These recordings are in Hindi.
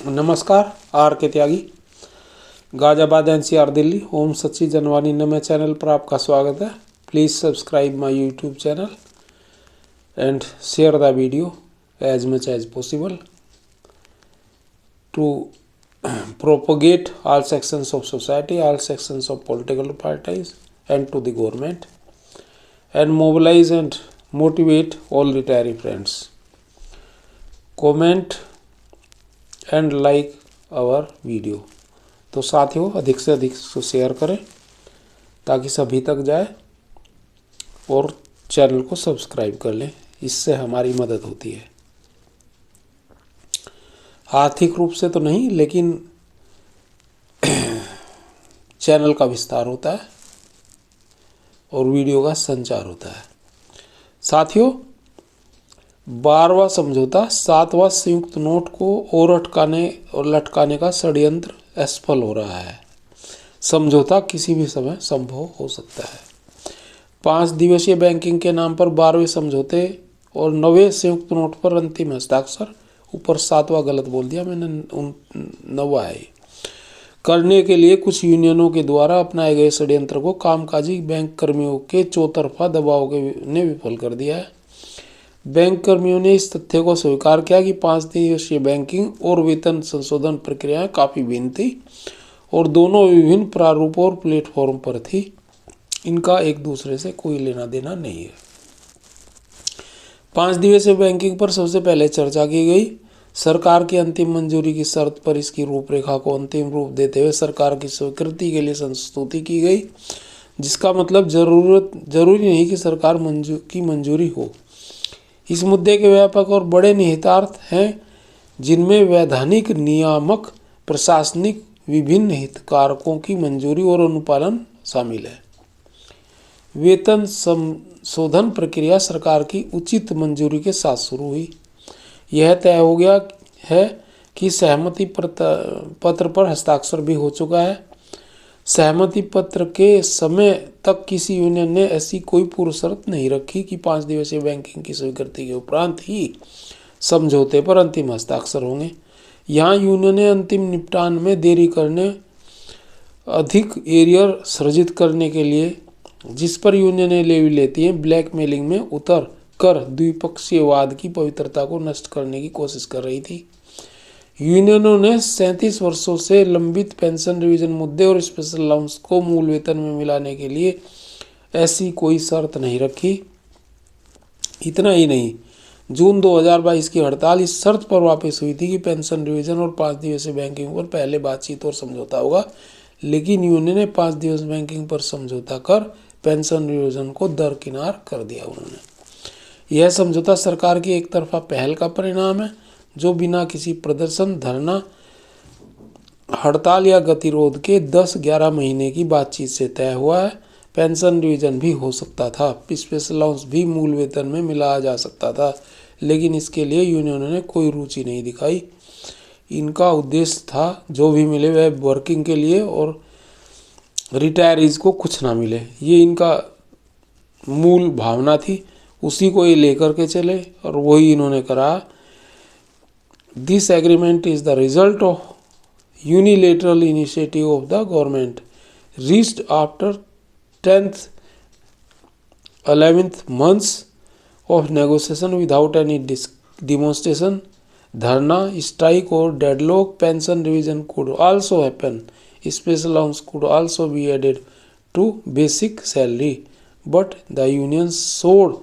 नमस्कार, R K Tyagi, Ghaziabad NCR Delhi. ओम सच्ची जनवानी नमे चैनल पर आपका स्वागत है। Please subscribe my YouTube channel and share the video as much as possible to propagate all sections of society, all sections of political parties and to the government, and mobilize and motivate all retiree friends. Comment and like our video। तो साथियों, अधिक से अधिक इसको शेयर करें ताकि सभी तक जाए और चैनल को सब्सक्राइब कर लें, इससे हमारी मदद होती है। आर्थिक रूप से तो नहीं, लेकिन चैनल का विस्तार होता है और वीडियो का संचार होता है। साथियों, 12वां समझौता 7वां संयुक्त नोट को और लटकाने का षड्यंत्र असफल हो रहा है। समझौता किसी भी समय संभव हो सकता है। 5 दिवसीय बैंकिंग के नाम पर 12वें समझौते और 9वें संयुक्त नोट पर अंतिम हस्ताक्षर, ऊपर 7वां गलत बोल दिया मैंने, 9वां है, करने के लिए कुछ यूनियनों के द्वारा अपनाए गए षड्यंत्र को कामकाजी बैंक कर्मियों के चौतरफा दबाव ने विफल कर दिया है। बैंक कर्मियों ने इस तथ्य को स्वीकार किया कि 5 दिवसीय बैंकिंग और वेतन संशोधन प्रक्रियाएं काफ़ी भिन्न थी और दोनों विभिन्न प्रारूपों और प्लेटफॉर्म पर थी। इनका एक दूसरे से कोई लेना देना नहीं है। 5 दिवसीय बैंकिंग पर सबसे पहले चर्चा की गई। सरकार की अंतिम मंजूरी की शर्त पर इसकी रूपरेखा को अंतिम रूप देते हुए सरकार की स्वीकृति के लिए संस्तुति की गई, जिसका मतलब जरूरी नहीं कि सरकार की मंजूरी हो। इस मुद्दे के व्यापक और बड़े निहितार्थ हैं, जिनमें वैधानिक, नियामक, प्रशासनिक, विभिन्न हितधारकों की मंजूरी और अनुपालन शामिल है। वेतन संशोधन प्रक्रिया सरकार की उचित मंजूरी के साथ शुरू हुई। यह तय हो गया है कि सहमति पत्र पर हस्ताक्षर भी हो चुका है। सहमति पत्र के समय तक किसी यूनियन ने ऐसी कोई पूर्व शर्त नहीं रखी कि 5 दिवसीय बैंकिंग की स्वीकृति के उपरांत ही समझौते पर अंतिम हस्ताक्षर होंगे। यहाँ यूनियन ने अंतिम निपटान में देरी करने, अधिक एरियर सृजित करने के लिए, जिस पर यूनियनें लेती हैं, ब्लैकमेलिंग में उतर कर द्विपक्षीय वाद की पवित्रता को नष्ट करने की कोशिश कर रही थी। यूनियनों ने 37 वर्षों से लंबित पेंशन रिवीजन मुद्दे और स्पेशल अलाउंस को मूल वेतन में मिलाने के लिए ऐसी कोई शर्त नहीं रखी। इतना ही नहीं, जून 2022 की हड़ताल इस शर्त पर वापस हुई थी कि पेंशन रिवीजन और 5 दिवसीय बैंकिंग पर पहले बातचीत और समझौता होगा, लेकिन यूनियन ने 5 दिवसीय बैंकिंग पर समझौता कर पेंशन रिवीजन को दरकिनार कर दिया। उन्होंने यह समझौता सरकार की एक तरफा पहल का परिणाम है, जो बिना किसी प्रदर्शन, धरना, हड़ताल या गतिरोध के 10-11 महीने की बातचीत से तय हुआ है। पेंशन रिवीजन भी हो सकता था, स्पेशल अलाउंस भी मूल वेतन में मिलाया जा सकता था, लेकिन इसके लिए यूनियनों ने कोई रुचि नहीं दिखाई। इनका उद्देश्य था जो भी मिले वह वर्किंग के लिए और रिटायरीज को कुछ ना मिले, ये इनका मूल भावना थी। उसी को ये लेकर के चले और वही इन्होंने करा। This agreement is the result of unilateral initiative of the government reached after 11th months of negotiation without any demonstration, धरना, स्ट्राइक और deadlock. Pension revision could also happen. Special allowance could also be added to basic salary, but the unions showed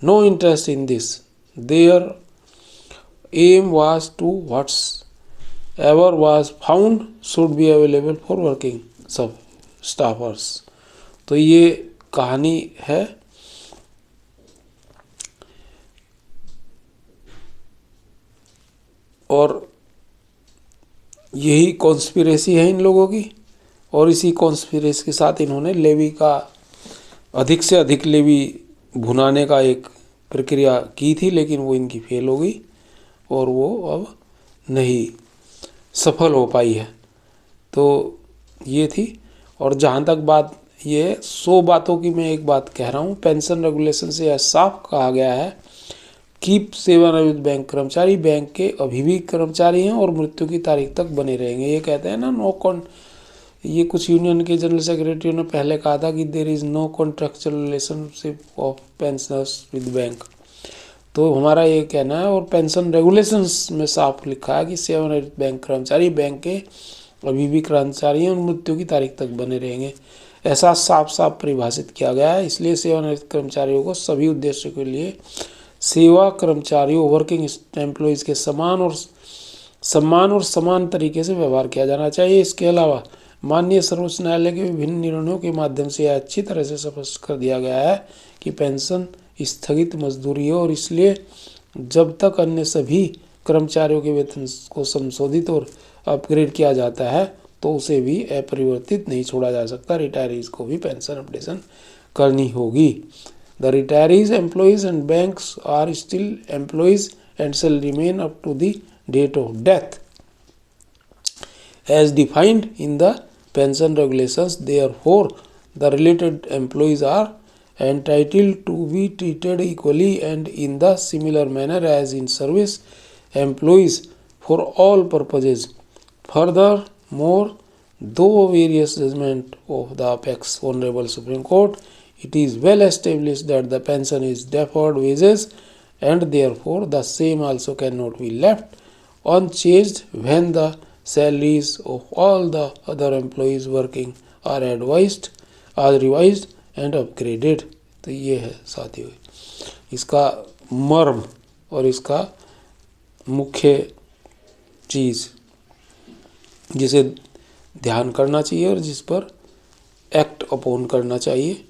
no interest in this. Their aim was to whatever was found should be available for working staffers. तो ये कहानी है। और यही कॉन्स्पिरेसी है इन लोगों की, और इसी कॉन्स्पिरेसी के साथ इन्होंने लेवी का अधिक से अधिक लेवी भुनाने का एक प्रक्रिया की थी, लेकिन वो इनकी फेल हो गई और वो अब नहीं सफल हो पाई है। तो ये थी। और जहाँ तक बात ये 100 बातों की मैं एक बात कह रहा हूँ, पेंशन रेगुलेशन से यह साफ कहा गया है कीप सेवानिवृत्त बैंक कर्मचारी बैंक के अभी भी कर्मचारी हैं और मृत्यु की तारीख तक बने रहेंगे। ये कहते हैं ना ये कुछ यूनियन के जनरल सेक्रेटरी ने पहले कहा था कि there is no contractual relationship of pensioners with bank. तो हमारा ये कहना है, और पेंशन रेगुलेशंस में साफ लिखा है कि सेवानिवृत्त बैंक कर्मचारी बैंक के अभी भी कर्मचारी हैं और मृत्यु की तारीख तक बने रहेंगे। ऐसा साफ साफ परिभाषित किया गया है। इसलिए सेवानिवृत्त कर्मचारियों को सभी उद्देश्यों के लिए सेवा कर्मचारियों वर्किंग एम्प्लॉयज़ के सम्मान और समान तरीके से व्यवहार किया जाना चाहिए। इसके अलावा माननीय सर्वोच्च न्यायालय के विभिन्न निर्णयों के माध्यम से यह अच्छी तरह से स्पष्ट कर दिया गया है कि पेंशन स्थगित मजदूरी है और इसलिए जब तक अन्य सभी कर्मचारियों के वेतन को संशोधित और अपग्रेड किया जाता है तो उसे भी अपरिवर्तित नहीं छोड़ा जा सकता। रिटायरीज को भी पेंशन अपडेशन करनी होगी। The retirees employees and banks are still employees and shall remain up to the date of death as defined in the pension regulations. Therefore, the related employees are entitled to be treated equally and in the similar manner as in service employees for all purposes. Furthermore, though various judgment of the apex Honorable Supreme Court, it is well established that the pension is deferred wages and therefore the same also cannot be left unchanged when the salaries of all the other employees working are revised and upgraded. तो ये है साथियों इसका मर्म और इसका मुख्य चीज़ जिसे ध्यान करना चाहिए और जिस पर एक्ट अपॉन करना चाहिए।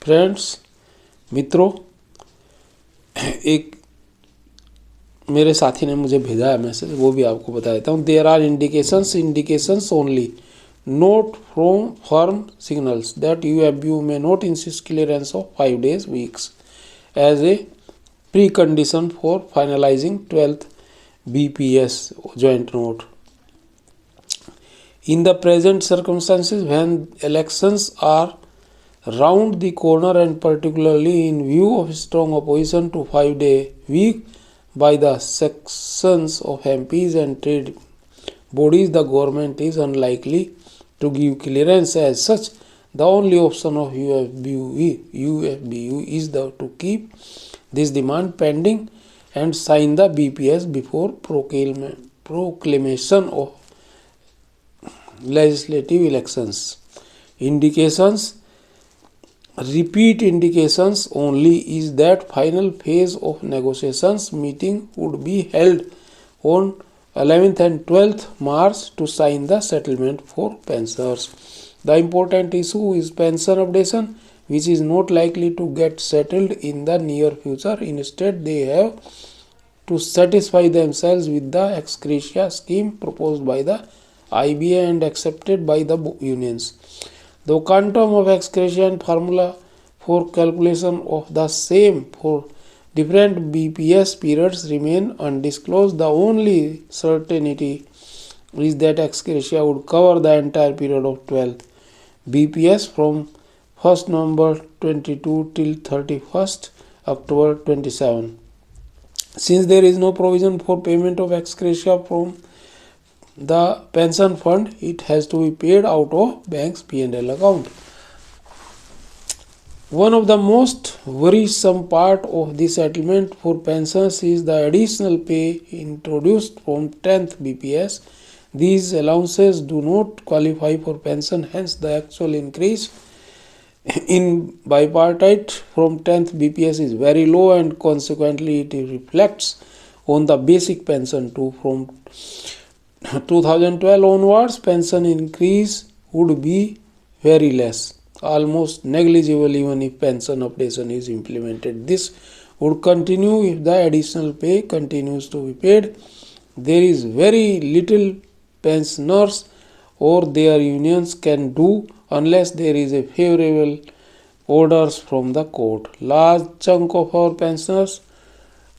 फ्रेंड्स मित्रों, एक मेरे साथी ने मुझे भेजा है मैसेज, वो भी आपको बता देता हूँ। There are indications only not from firm signals that UFBU may not insist clearance of 5 days weeks as a precondition for finalizing 12th BPS joint note. In the present circumstances, when elections are round the corner and particularly in view of strong opposition to 5-day week by the sections of MPs and trade bodies, the government is unlikely to give clearance. As such, the only option of UFBU is to keep this demand pending and sign the BPS before proclamation of legislative elections. Repeat indications only is that final phase of negotiations meeting would be held on 11th and 12th March to sign the settlement for pensioners. The important issue is pension updation, which is not likely to get settled in the near future. Instead, they have to satisfy themselves with the ex gratia scheme proposed by the IBA and accepted by the unions. The quantum of ex gratia and formula for calculation of the same for different BPS periods remain undisclosed. The only certainty is that ex gratia would cover the entire period of 12th BPS from 1st November 22 till 31st October 27. Since there is no provision for payment of ex gratia from the pension fund, it has to be paid out of bank's P&L account. One of the most worrisome part of the settlement for pensions is the additional pay introduced from 10th BPS. These allowances do not qualify for pension, hence the actual increase in bipartite from 10th BPS is very low and consequently it reflects on the basic pension too. From 2012 onwards, pension increase would be very less. almost negligible even if pension updation is implemented. This would continue if the additional pay continues to be paid. There is very little pensioners or their unions can do unless there is a favorable orders from the court. Large chunk of our pensioners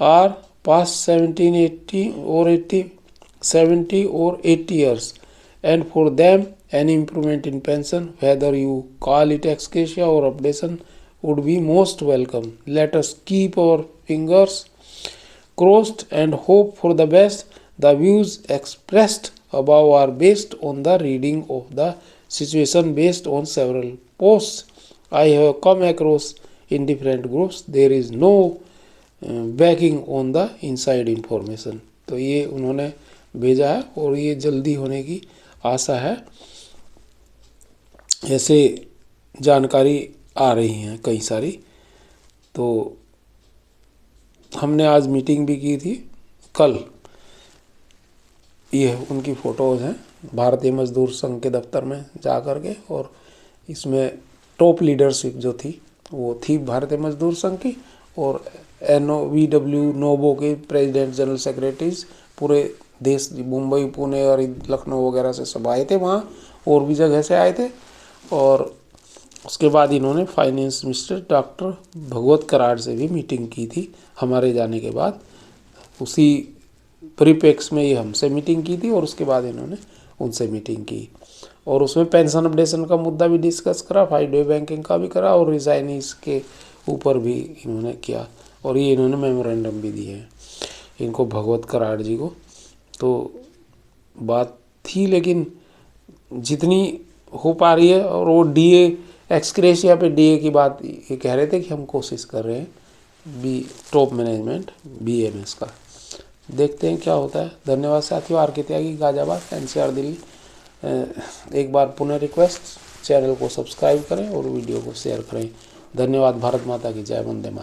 are past 17, 80 or 80, 70 or 80 years, and for them any improvement in pension, whether you call it ex gratia or updation, would be most welcome. Let us keep our fingers crossed and hope for the best. The views expressed above are based on the reading of the situation based on several posts I have come across in different groups. There is no backing on the inside information. तो ये उन्होंने भेजा है और ये जल्दी होने की आशा है। ऐसे जानकारी आ रही हैं कई सारी। तो हमने आज मीटिंग भी की थी कल। ये उनकी फ़ोटोज़ हैं भारतीय मजदूर संघ के दफ्तर में जा कर के, और इसमें टॉप लीडरशिप जो थी वो थी भारतीय मजदूर संघ की, और NOVW नोबो के प्रेसिडेंट जनरल सेक्रेटरीज पूरे देश, मुंबई, पुणे और लखनऊ वगैरह से सब आए थे वहाँ, और भी जगह से आए थे। और उसके बाद इन्होंने फाइनेंस मिनिस्टर डॉक्टर भगवत कराड़ से भी मीटिंग की थी हमारे जाने के बाद। उसी परिप्रेक्ष्य में ये हमसे मीटिंग की थी और उसके बाद इन्होंने उनसे मीटिंग की, और उसमें पेंशन अपडेशन का मुद्दा भी डिस्कस करा, 5 डे बैंकिंग का भी करा, और रिजाइनीज के ऊपर भी इन्होंने किया, और ये इन्होंने मेमोरेंडम भी दिए हैं इनको, भगवत कराड़ जी को। तो बात थी, लेकिन जितनी हो पा रही है, और वो DA एक्स ग्रेशिया पे DA की बात ये कह रहे थे कि हम कोशिश कर रहे हैं टॉप मैनेजमेंट BMS का। देखते हैं क्या होता है। धन्यवाद साथियों। RK त्यागी, गाजियाबाद, NCR दिल्ली। एक बार पुनः रिक्वेस्ट, चैनल को सब्सक्राइब करें और वीडियो को शेयर करें। धन्यवाद। भारत माता की जय। वंदे मातरम।